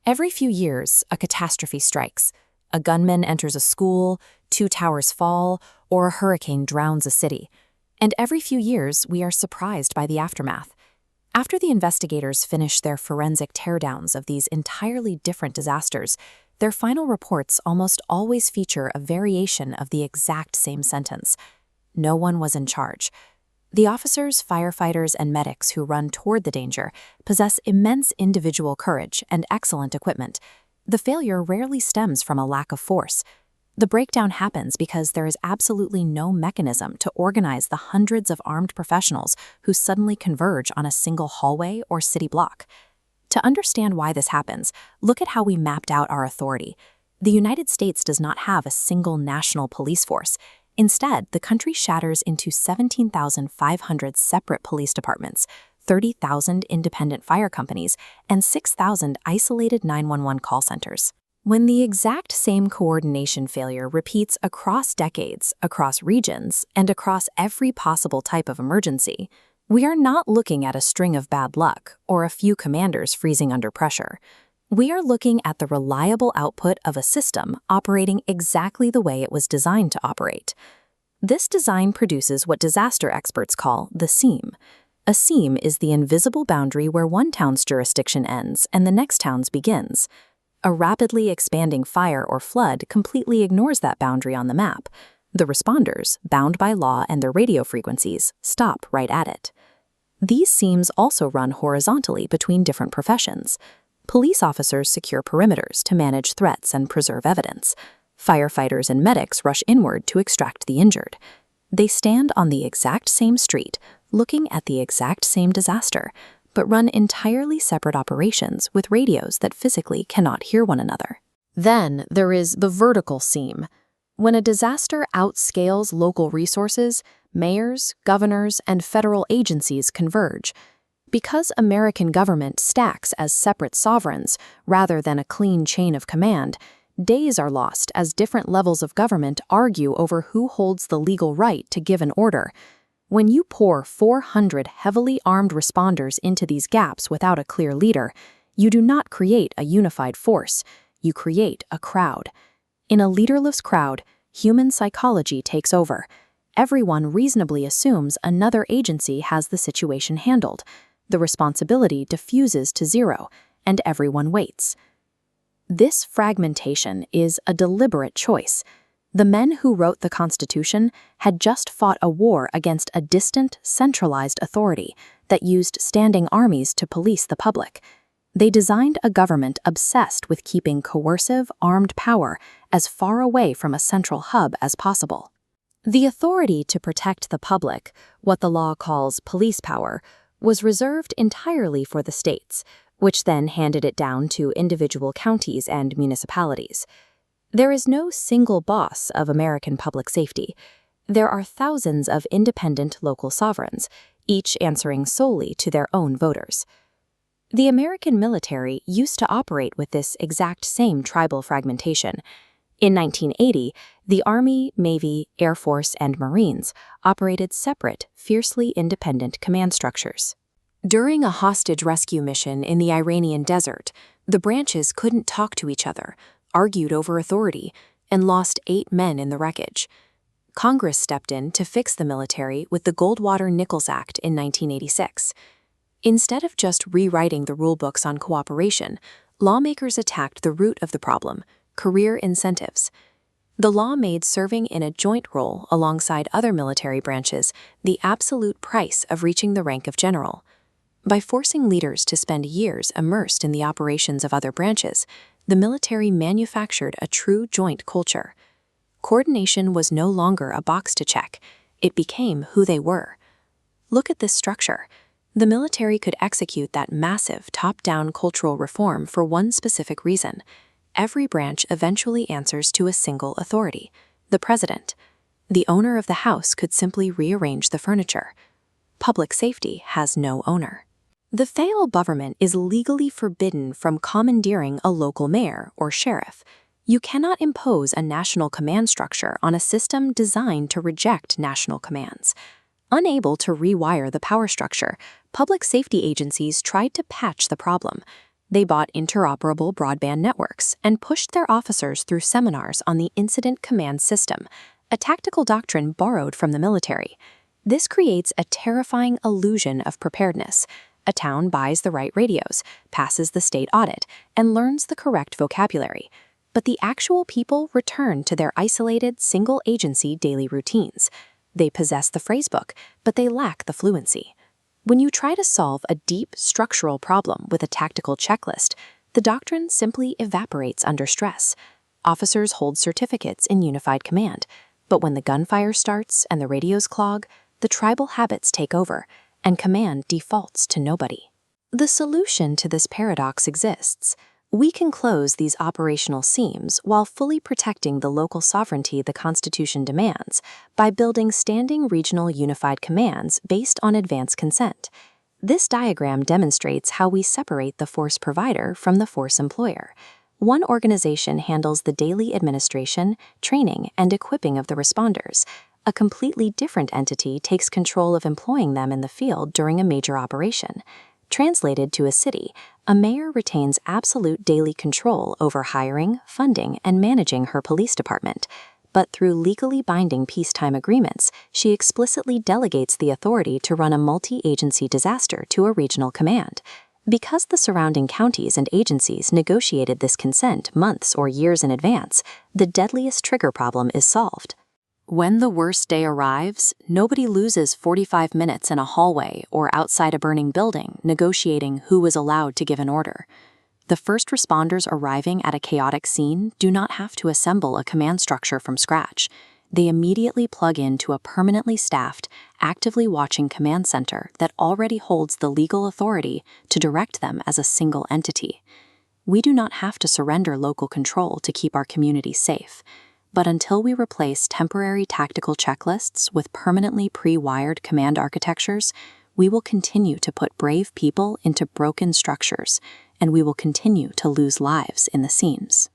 Every few years, a catastrophe strikes. A gunman enters a school, 2 towers fall, or a hurricane drowns a city. And every few years, we are surprised by the aftermath. After the investigators finish their forensic teardowns of these entirely different disasters, their final reports almost always feature a variation of the exact same sentence. No one was in charge. The officers, firefighters, and medics who run toward the danger possess immense individual courage and excellent equipment. The failure rarely stems from a lack of force. The breakdown happens because there is absolutely no mechanism to organize the hundreds of armed professionals who suddenly converge on a single hallway or city block. To understand why this happens, look at how we mapped out our authority. The United States does not have a single national police force. Instead, the country shatters into 17,500 separate police departments, 30,000 independent fire companies, and 6,000 isolated 911 call centers. When the exact same coordination failure repeats across decades, across regions, and across every possible type of emergency, we are not looking at a string of bad luck or a few commanders freezing under pressure. We are looking at the reliable output of a system operating exactly the way it was designed to operate. This design produces what disaster experts call the seam. A seam is the invisible boundary where one town's jurisdiction ends and the next town's begins. A rapidly expanding fire or flood completely ignores that boundary on the map. The responders, bound by law and their radio frequencies, stop right at it. These seams also run horizontally between different professions. Police officers secure perimeters to manage threats and preserve evidence. Firefighters and medics rush inward to extract the injured. They stand on the exact same street, looking at the exact same disaster, but run entirely separate operations with radios that physically cannot hear one another. Then there is the vertical seam. When a disaster outscales local resources, mayors, governors, and federal agencies converge. Because American government stacks as separate sovereigns rather than a clean chain of command, days are lost as different levels of government argue over who holds the legal right to give an order. When you pour 400 heavily armed responders into these gaps without a clear leader, you do not create a unified force, you create a crowd. In a leaderless crowd, human psychology takes over. Everyone reasonably assumes another agency has the situation handled. The responsibility diffuses to zero, and everyone waits. This fragmentation is a deliberate choice. The men who wrote the Constitution had just fought a war against a distant, centralized authority that used standing armies to police the public. They designed a government obsessed with keeping coercive, armed power as far away from a central hub as possible. The authority to protect the public, what the law calls police power, was reserved entirely for the states, which then handed it down to individual counties and municipalities. There is no single boss of American public safety. There are thousands of independent local sovereigns, each answering solely to their own voters. The American military used to operate with this exact same tribal fragmentation. In 1980, the Army, Navy, Air Force, and Marines operated separate, fiercely independent command structures. During a hostage rescue mission in the Iranian desert, the branches couldn't talk to each other, argued over authority, and lost 8 men in the wreckage. Congress stepped in to fix the military with the Goldwater-Nichols Act in 1986. Instead of just rewriting the rulebooks on cooperation, lawmakers attacked the root of the problem: career incentives. The law made serving in a joint role alongside other military branches the absolute price of reaching the rank of general. By forcing leaders to spend years immersed in the operations of other branches, the military manufactured a true joint culture. Coordination was no longer a box to check, it became who they were. Look at this structure. The military could execute that massive top-down cultural reform for one specific reason. Every branch eventually answers to a single authority, the president. The owner of the house could simply rearrange the furniture. Public safety has no owner. The federal government is legally forbidden from commandeering a local mayor or sheriff. You cannot impose a national command structure on a system designed to reject national commands. Unable to rewire the power structure, public safety agencies tried to patch the problem. They bought interoperable broadband networks and pushed their officers through seminars on the incident command system, a tactical doctrine borrowed from the military. This creates a terrifying illusion of preparedness. A town buys the right radios, passes the state audit, and learns the correct vocabulary. But the actual people return to their isolated, single-agency daily routines. They possess the phrasebook, but they lack the fluency. When you try to solve a deep structural problem with a tactical checklist, the doctrine simply evaporates under stress. Officers hold certificates in unified command, but when the gunfire starts and the radios clog, the tribal habits take over, and command defaults to nobody. The solution to this paradox exists. We can close these operational seams while fully protecting the local sovereignty the Constitution demands by building standing regional unified commands based on advance consent. This diagram demonstrates how we separate the force provider from the force employer. One organization handles the daily administration, training, and equipping of the responders. A completely different entity takes control of employing them in the field during a major operation. Translated to a city, a mayor retains absolute daily control over hiring, funding, and managing her police department. But through legally binding peacetime agreements, she explicitly delegates the authority to run a multi-agency disaster to a regional command. Because the surrounding counties and agencies negotiated this consent months or years in advance, the deadliest trigger problem is solved. When the worst day arrives, nobody loses 45 minutes in a hallway or outside a burning building negotiating who is allowed to give an order. The first responders arriving at a chaotic scene do not have to assemble a command structure from scratch. They immediately plug into a permanently staffed, actively watching command center that already holds the legal authority to direct them as a single entity. We do not have to surrender local control to keep our community safe. But until we replace temporary tactical checklists with permanently pre-wired command architectures, we will continue to put brave people into broken structures, and we will continue to lose lives in the seams.